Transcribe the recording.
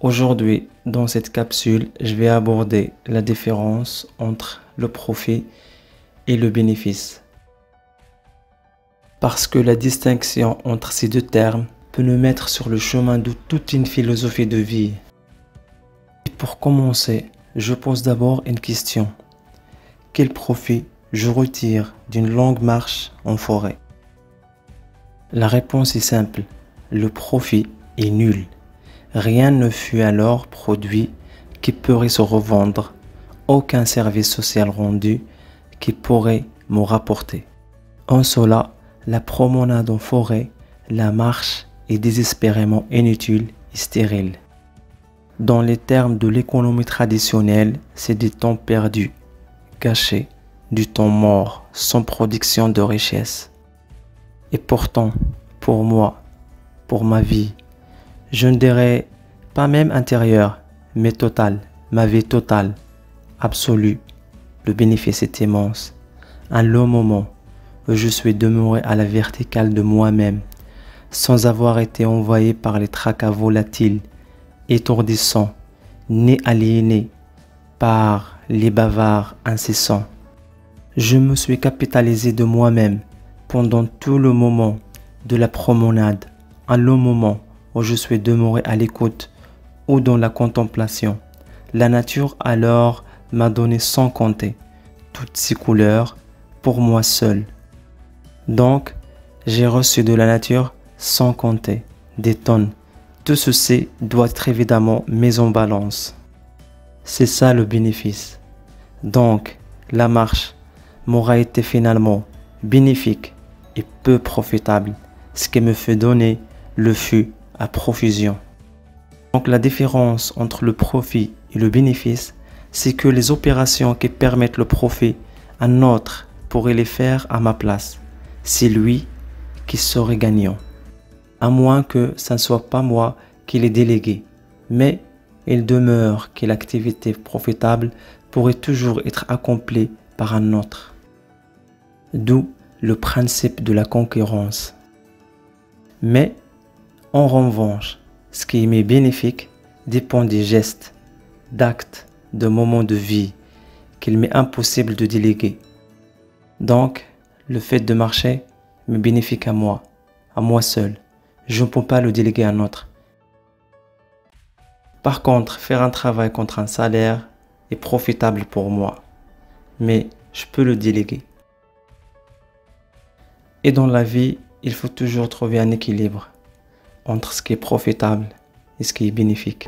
Aujourd'hui, dans cette capsule, je vais aborder la différence entre le profit et le bénéfice. Parce que la distinction entre ces deux termes peut nous mettre sur le chemin de toute une philosophie de vie. Et pour commencer, je pose d'abord une question. Quel profit je retire d'une longue marche en forêt? La réponse est simple. Le profit est nul. Rien ne fut alors produit qui pourrait se revendre, aucun service social rendu qui pourrait me rapporter. En cela, la promenade en forêt, la marche est désespérément inutile et stérile. Dans les termes de l'économie traditionnelle, c'est du temps perdu, gâché, du temps mort, sans production de richesse. Et pourtant, pour moi, pour ma vie, je ne dirais pas même intérieure, mais totale, ma vie totale, absolue. Le bénéfice est immense. Un long moment où je suis demeuré à la verticale de moi-même, sans avoir été envoyé par les tracas volatiles, étourdissants, ni aliéné par les bavards incessants. Je me suis capitalisé de moi-même pendant tout le moment de la promenade, un long moment où je suis demeuré à l'écoute ou dans la contemplation. La nature alors m'a donné sans compter toutes ses couleurs pour moi seul. Donc, j'ai reçu de la nature sans compter des tonnes. Tout ceci doit être évidemment mis en balance. C'est ça le bénéfice. Donc, la marche m'aura été finalement bénéfique et peu profitable. Ce qui me fait donner le fut à profusion. Donc la différence entre le profit et le bénéfice, c'est que les opérations qui permettent le profit, un autre pourrait les faire à ma place. C'est lui qui serait gagnant. À moins que ce ne soit pas moi qui l'ai délégué. Mais il demeure que l'activité profitable pourrait toujours être accomplie par un autre. D'où le principe de la concurrence. Mais, en revanche, ce qui m'est bénéfique dépend des gestes, d'actes, de moments de vie qu'il m'est impossible de déléguer. Donc, le fait de marcher m'est bénéfique à moi seul. Je ne peux pas le déléguer à un autre. Par contre, faire un travail contre un salaire est profitable pour moi, mais je peux le déléguer. Et dans la vie, il faut toujours trouver un équilibre entre ce qui est profitable et ce qui est bénéfique.